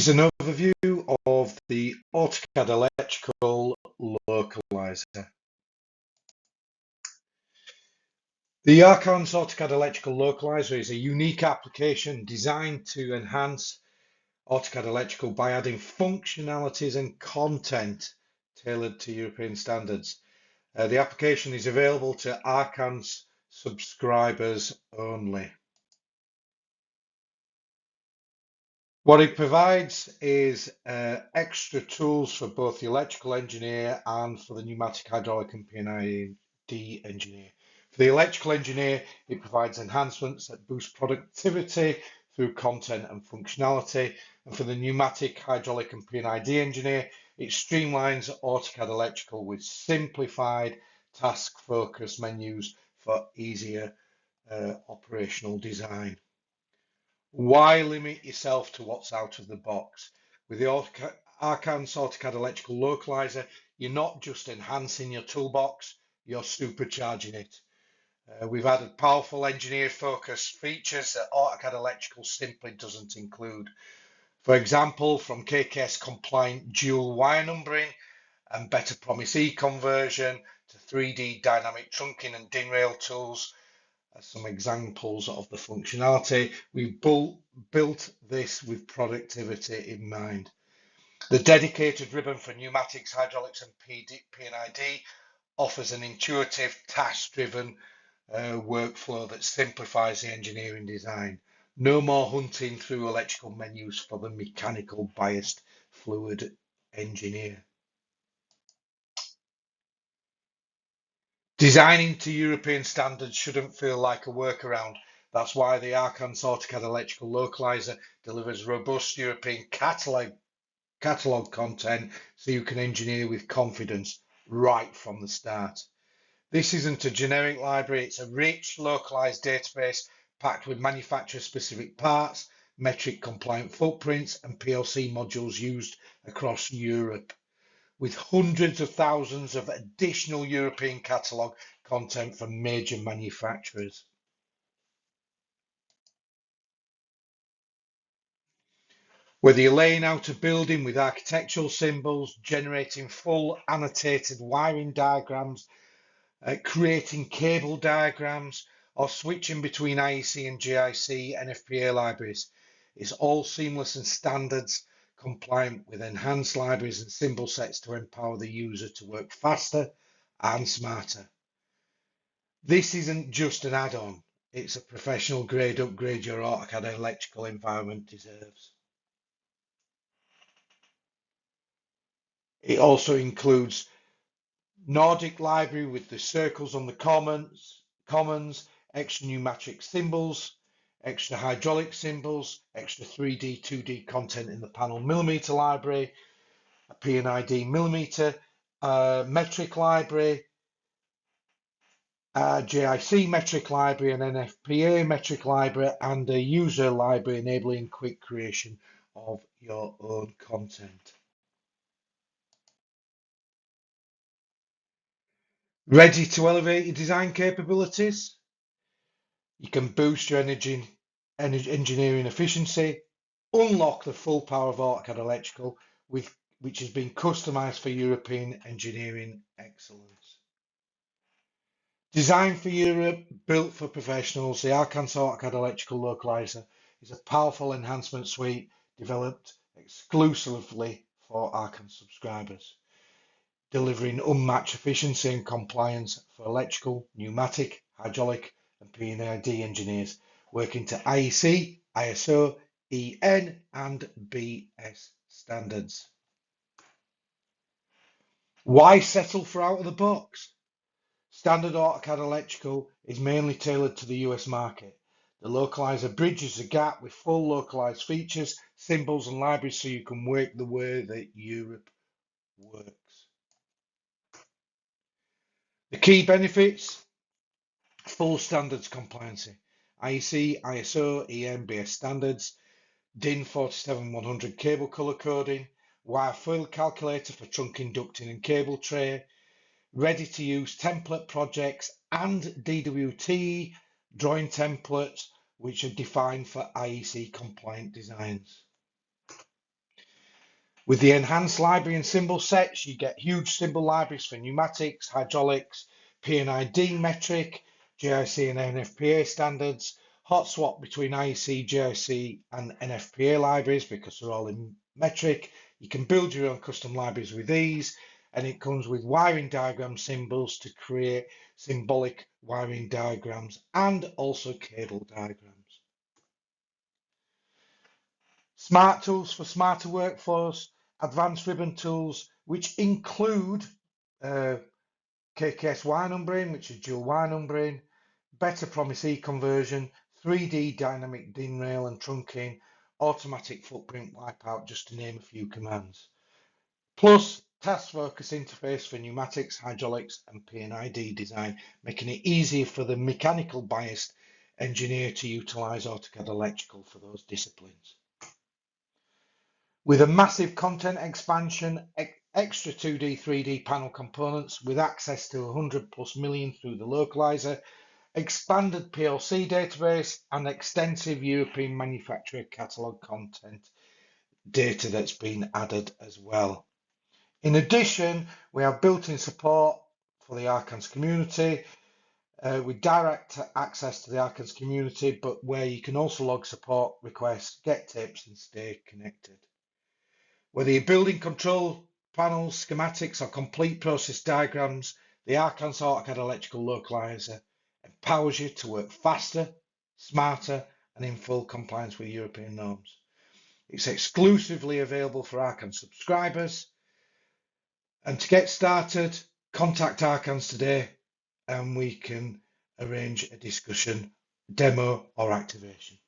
is an overview of the AutoCAD Electrical Localiser. The Archon's AutoCAD Electrical Localiser is a unique application designed to enhance AutoCAD Electrical by adding functionalities and content tailored to European standards. The application is available to Archon's subscribers only. What it provides is extra tools for both the electrical engineer and for the pneumatic, hydraulic and P&ID engineer. For the electrical engineer, it provides enhancements that boost productivity through content and functionality. And for the pneumatic, hydraulic and P&ID engineer, it streamlines AutoCAD Electrical with simplified task-focused menus for easier operational design. Why limit yourself to what's out of the box? With the Archon's AutoCAD Electrical Localiser, you're not just enhancing your toolbox, you're supercharging it. We've added powerful engineer-focused features that AutoCAD Electrical simply doesn't include. For example, from KKS compliant dual wire numbering and better Promise E conversion to 3D dynamic trunking and DIN rail tools, as some examples of the functionality. We've built this with productivity in mind. The dedicated ribbon for pneumatics, hydraulics and P&ID offers an intuitive, task-driven workflow that simplifies the engineering design. No more hunting through electrical menus for the mechanical biased fluid engineer. Designing to European standards shouldn't feel like a workaround. That's why the Archon's AutoCAD Electrical Localiser delivers robust European catalogue content so you can engineer with confidence right from the start. This isn't a generic library, it's a rich localized database packed with manufacturer-specific parts, metric compliant footprints and PLC modules used across Europe, with hundreds of thousands of additional European catalogue content from major manufacturers. Whether you're laying out a building with architectural symbols, generating full annotated wiring diagrams, creating cable diagrams, or switching between IEC and GIC NFPA libraries, it's all seamless and standards compliant with enhanced libraries and symbol sets to empower the user to work faster and smarter. This isn't just an add-on, it's a professional grade upgrade your AutoCAD electrical environment deserves. It also includes Nordic library with the circles on the commons, extra pneumatic symbols, extra hydraulic symbols, extra 3D, 2D content in the panel millimeter library, a P&ID millimeter, metric library, GIC metric library, an NFPA metric library, and a user library enabling quick creation of your own content. Ready to elevate your design capabilities? You can boost your engineering efficiency, unlock the full power of AutoCAD Electrical, which has been customized for European engineering excellence. Designed for Europe, built for professionals, the Archon's AutoCAD Electrical Localiser is a powerful enhancement suite developed exclusively for Archon subscribers, delivering unmatched efficiency and compliance for electrical, pneumatic, hydraulic and P&ID engineers working to IEC, ISO, EN and BS standards. Why settle for out of the box? Standard AutoCAD Electrical is mainly tailored to the US market. The Localiser bridges the gap with full localized features, symbols and libraries so you can work the way that Europe works. The key benefits: full standards compliancy, IEC, ISO, EN, BS standards, DIN 47100 cable color coding, wire fill calculator for trunking, ducting and cable tray, ready to use template projects and DWT drawing templates which are defined for IEC compliant designs. With the enhanced library and symbol sets, you get huge symbol libraries for pneumatics, hydraulics, P&ID metric, GIC and NFPA standards, hot swap between IEC, GIC and NFPA libraries because they're all in metric. You can build your own custom libraries with these, and it comes with wiring diagram symbols to create symbolic wiring diagrams and also cable diagrams. Smart tools for smarter workflows, advanced ribbon tools, which include KKS wire numbering, which is dual wire numbering, better promise E conversion, 3D dynamic DIN rail and trunking, automatic footprint wipeout, just to name a few commands. Plus, task focus interface for pneumatics, hydraulics, and P&ID design, making it easier for the mechanical biased engineer to utilize AutoCAD electrical for those disciplines. With a massive content expansion, extra 2D, 3D panel components with access to 100 plus million through the Localiser, expanded PLC database and extensive European manufacturer catalogue content data that's been added as well. In addition, we have built-in support for the Archons community with direct access to the Archons community, but where you can also log support requests, get tips and stay connected. Whether you're building control panels, schematics, or complete process diagrams, the Archons AutoCAD Electrical Localiser empowers you to work faster, smarter, and in full compliance with European norms. It's exclusively available for Archons subscribers. And to get started, contact Archons today and we can arrange a discussion, demo, or activation.